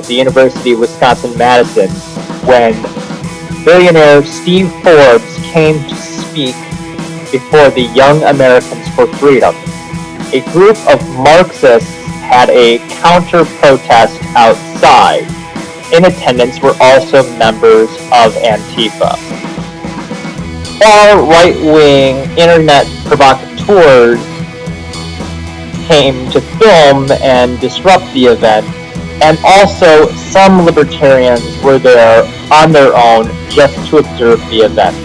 the University of Wisconsin-Madison when billionaire Steve Forbes came to speak before the Young Americans for Freedom. A group of Marxists had a counter-protest outside. In attendance were also members of Antifa. Far right-wing internet provocateurs came to film and disrupt the event, and also some libertarians were there on their own just to observe the event.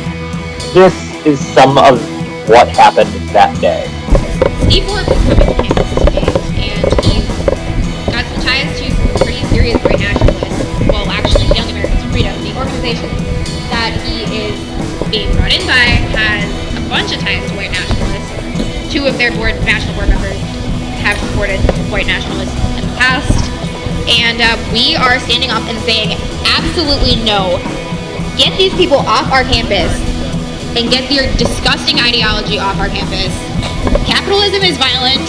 This is some of what happened that day. Steve Forbes is coming to campus today, and he's got some ties to some pretty serious white nationalists. Well, actually, Young Americans for Freedom, the organization that he is being brought in by, has a bunch of ties to white nationalists. Two of their national board members have supported white nationalists in the past, and we are standing up and saying absolutely no. Get these people off our campus and get their disgusting ideology off our campus. Capitalism is violent.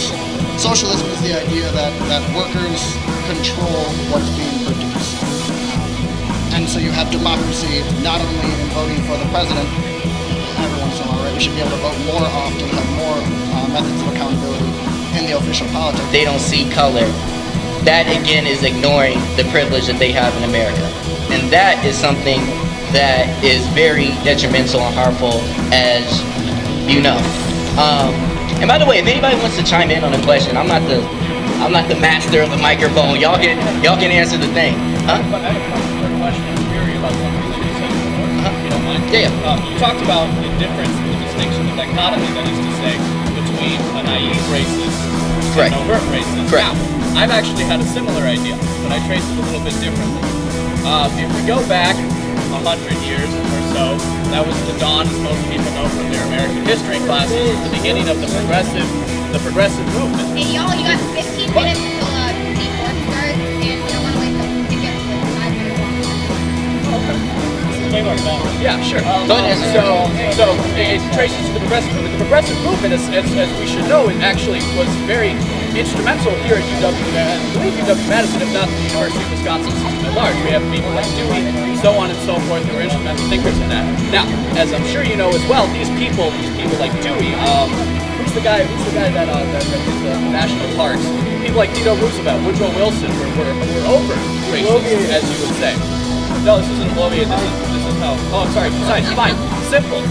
Socialism is the idea that workers control what's being produced. And so you have democracy not only in voting for the president, every once in a while, right? We should be able to vote more often, have more methods of accountability in the official politics. They don't see color. That again is ignoring the privilege that they have in America. And that is something that is very detrimental and harmful, as you know. And by the way, if anybody wants to chime in on a question, I'm not the master of the microphone. Y'all can answer the thing. Huh? I have a question. I'm curious about something that you said before. You don't mind? Yeah. You talked about the difference, the distinction, the dichotomy, that is to say, between a naive racist and an overt racist. Correct. Now, I've actually had a similar idea, but I traced it a little bit differently. If we go back 100 years or so, that was the dawn, as most people know from their American history classes, the beginning of the progressive movement. Hey y'all, you got 15 minutes until the work starts, and you don't want to wait till it gets like 5 minutes long. Yeah, sure. So it traces to the progressive movement. The progressive movement, as we should know, it actually was very instrumental here at UW-Madison, if not the University of Wisconsin system at large. We have people like Dewey, so on and so forth, who are instrumental thinkers in that. Now, as I'm sure you know as well, these people like Dewey, who's the guy that did the national parks? People like Theodore Roosevelt, Woodrow Wilson were over racist, as you would say. No, this isn't Lovian. This is how. Oh, I'm sorry. Besides, fine. Simple.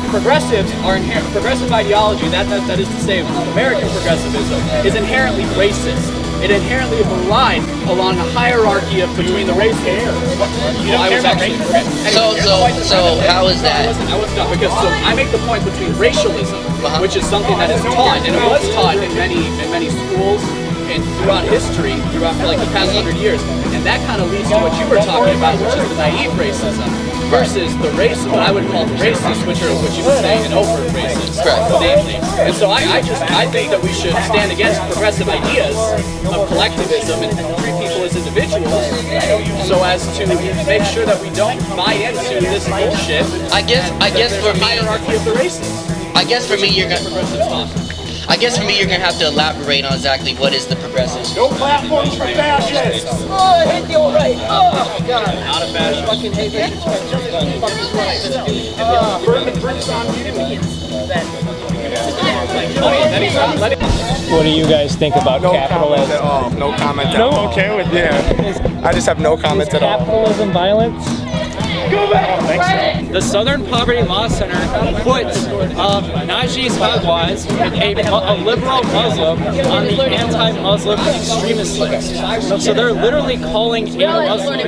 Progressives are progressive ideology, that is to say, American progressivism, is inherently racist. It inherently will line along a hierarchy between the races. I was actually So how is that? I wasn't done, because I make the point between racialism, which is something that is taught, and it was taught in many schools and throughout history, throughout like the past 100 years, and that kind of leads to what you were talking about, which is the naive racism. Versus the race, what I would call the racist, which you would say an overt racist, namely. And so I think that we should stand against progressive ideas of collectivism and treat people as individuals, so as to make sure that we don't buy into this bullshit. I guess for me, hierarchy of the races. I guess for me you're gonna have to elaborate on exactly what is the progressive. No platforms for fascists! Oh, I hate the old right! Oh, God! Not a fascist. Fucking hate fascists. Burn the bricks on you. What do you guys think about capitalism? Comment at all. No comment at all. No? Okay with that. I just have no comment at all. Capitalism violence? Go back! The Southern Poverty Law Center put Najee Fawaz, a liberal Muslim, on the anti-Muslim extremist list. So they're literally calling a Muslim a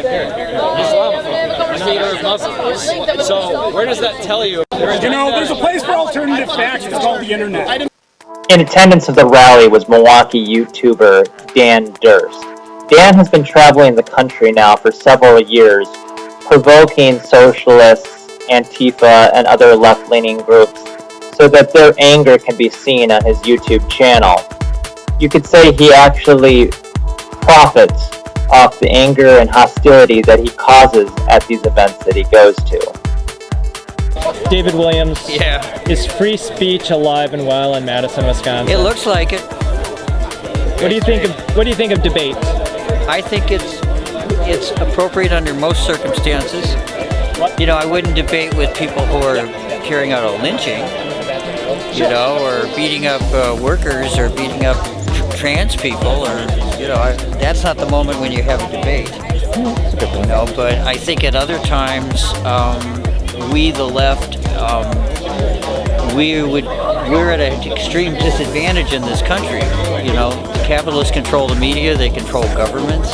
Islamophobe, a hater of Muslims. So where does that tell you? You know, there's a place for alternative facts. It's called the internet. In attendance at the rally was Milwaukee YouTuber Dan Durst. Dan has been traveling the country now for several years, provoking socialists, Antifa, and other left-leaning groups so that their anger can be seen on his YouTube channel. You could say he actually profits off the anger and hostility that he causes at these events that he goes to. David Williams, Yeah. is free speech alive and well in Madison, Wisconsin? It looks like it. What do you think of debate? I think it's appropriate under most circumstances. You know, I wouldn't debate with people who are carrying out a lynching, you know, or beating up workers or beating up trans people, or, you know, that's not the moment when you have a debate. You know, but I think at other times, we, the left, we're at an extreme disadvantage in this country. You know, the capitalists control the media, they control governments.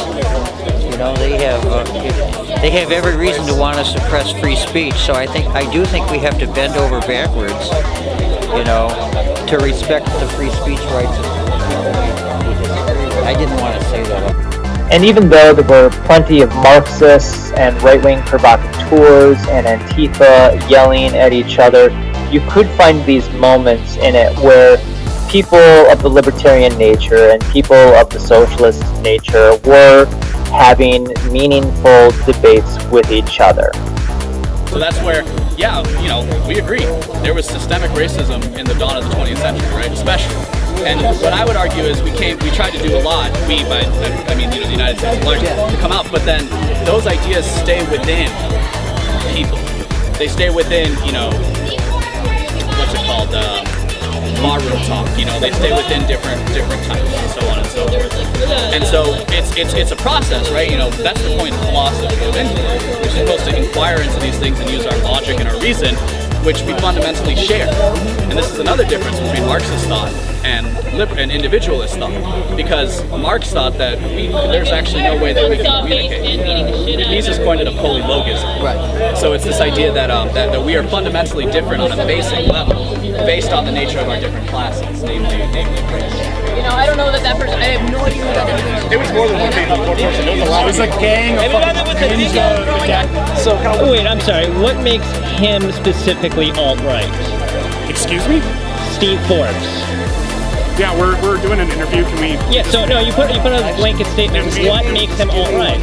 You know, they have every reason to want to suppress free speech. So I do think we have to bend over backwards, you know, to respect the free speech rights of people. I didn't want to say that. And even though there were plenty of Marxists and right-wing provocateurs and Antifa yelling at each other, you could find these moments in it where people of the libertarian nature and people of the socialist nature were having meaningful debates with each other. So that's where, yeah, you know, we agree. There was systemic racism in the dawn of the 20th century, right? Especially. And what I would argue is we tried to do a lot, I mean, you know, the United States largely, to come out, but then those ideas stay within people. They stay within, you know, what's it called, barroom talk, you know, they stay within different types and so on and so forth. And so it's a process, right? You know, that's the point of philosophy of inquiry. We're supposed to inquire into these things and use our logic and our reason, which we fundamentally share. And this is another difference between Marxist thought and individualist thought, because Marx thought that there's actually no way that we can communicate. Mises coined it a polylogism. Right. So it's this idea that we are fundamentally different on a basic level, based on the nature of our different classes, namely race. You know, I don't know that person. I have no idea who that individual is. It was more than one person. It was a gang of fucking So wait, I'm sorry. What makes him specifically alt-right? Excuse me? Steve Forbes. Yeah, we're doing an interview. Can we? Yeah. So no, you put a blanket statement. What makes him alt-right?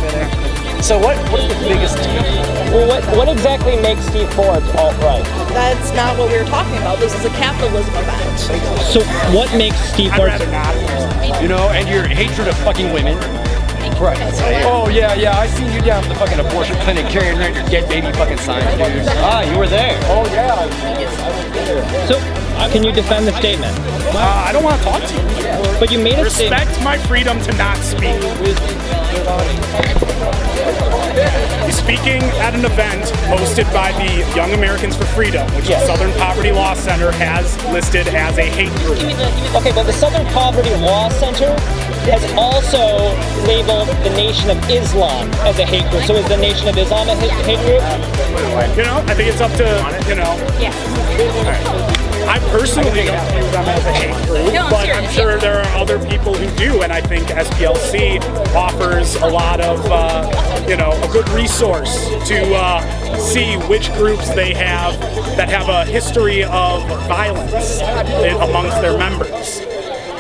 So what's the biggest deal? Well, what exactly makes Steve Forbes alt-right? That's not what we were talking about. This is a capitalism event. So what makes Steve I'd Forbes? rather not. You know, and your hatred of fucking women. Right. Oh yeah, I seen you down at the fucking abortion clinic carrying around your dead baby fucking signs, dude. Ah, you were there. Oh yeah. So can you defend the statement? I don't want to talk to you. But you made a Respect statement. my freedom to not speak. He's speaking at an event hosted by the Young Americans for Freedom, which the Southern Poverty Law Center has listed as a hate group. Okay, but the Southern Poverty Law Center has also labeled the Nation of Islam as a hate group. So is the Nation of Islam a hate group? You know, I think it's up to, you know. Yeah. I personally don't view them as a hate group, but I'm sure there are other people who do, and I think SPLC offers a lot of, you know, a good resource to see which groups they have that have a history of violence amongst their members.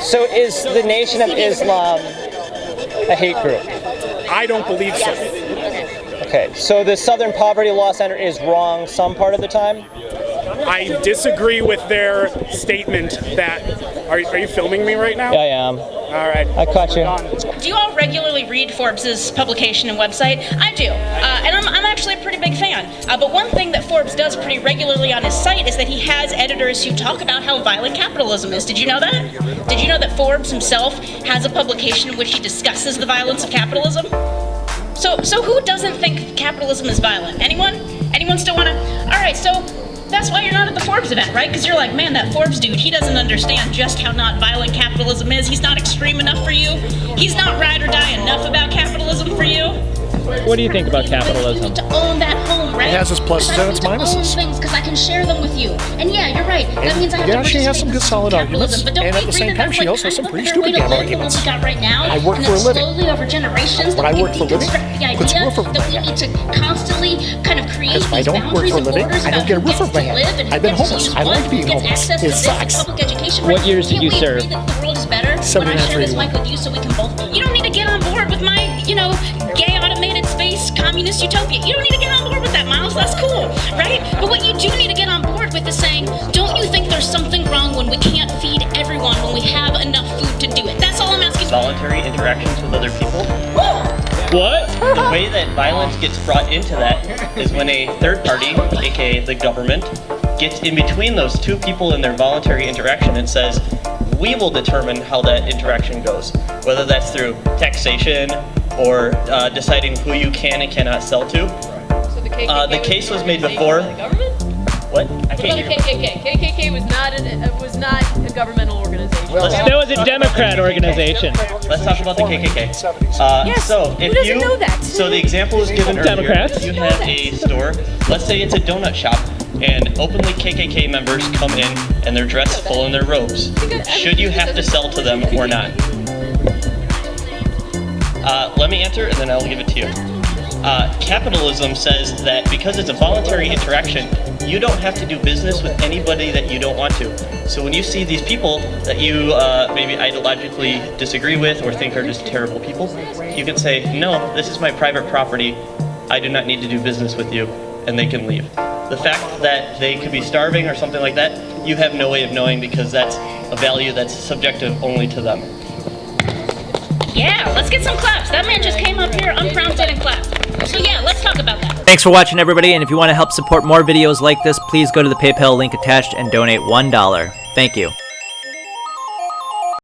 So is the Nation of Islam a hate group? I don't believe so. Okay, so the Southern Poverty Law Center is wrong some part of the time? I disagree with their statement that... Are you filming me right now? Yeah, I am. All right. I caught you. Do you all regularly read Forbes' publication and website? I do, and I'm actually a pretty big fan. But one thing that Forbes does pretty regularly on his site is that he has editors who talk about how violent capitalism is. Did you know that? Did you know that Forbes himself has a publication in which he discusses the violence of capitalism? So who doesn't think capitalism is violent? Anyone? Anyone still wanna? All right, so that's why you're not at the Forbes event, right? Because you're like, man, that Forbes dude, he doesn't understand just how not violent capitalism is. He's not extreme enough for you. He's not ride or die enough about capitalism for you. What do you think about capitalism? You need to own that home, right? It has its pluses and its minuses. Things because I can share them with you. And yeah, you're right. That means I have to she has some good solid arguments, but don't and at the same time, she also has some pretty stupid damn arguments. We got right now, I work for a living. Slowly over generations, When I work for a living, the puts a idea roof over my that we head. need to constantly kind of create Because if I these don't work boundaries for a and living, borders I don't about get a who roof gets over my to head. live and who I've been gets to homeless. use I what, like being who gets homeless. access to It this sucks. public education. What years did you Can't we serve? agree that the world is better when I share this 79, mic with you so we can both. You don't need to get on board with my, gay automated space communist utopia. You don't need to get on board with that, Miles. That's cool, right? But what you do need to get on board with is saying, don't you think there's something wrong when we can't feed everyone when we have enough food to do it? That's all I'm asking. Voluntary interactions with other people. Woo! What? The way that violence gets brought into that is when a third party, aka the government, gets in between those two people in their voluntary interaction and says, we will determine how that interaction goes, whether that's through taxation or deciding who you can and cannot sell to. So the case was made before. What? I can't hear. KKK was not a governmental organization. That was a Democrat organization. Let's talk about the KKK. Yes, so who if doesn't you, know that? so the example was given earlier. Democrats. You have a store. Let's say it's a donut shop, and openly KKK members come in and they're dressed full in their robes. Should you have to sell to them or not? Let me answer, and then I'll give it to you. Capitalism says that because it's a voluntary interaction, you don't have to do business with anybody that you don't want to. So when you see these people that you maybe ideologically disagree with or think are just terrible people, you can say, no, this is my private property. I do not need to do business with you, and they can leave. The fact that they could be starving or something like that, you have no way of knowing because that's a value that's subjective only to them. Yeah, let's get some claps. That man just came up here unprompted and clapped. So yeah, let's talk about that. Thanks for watching, everybody, and if you want to help support more videos like this, please go to the PayPal link attached and donate $1. Thank you.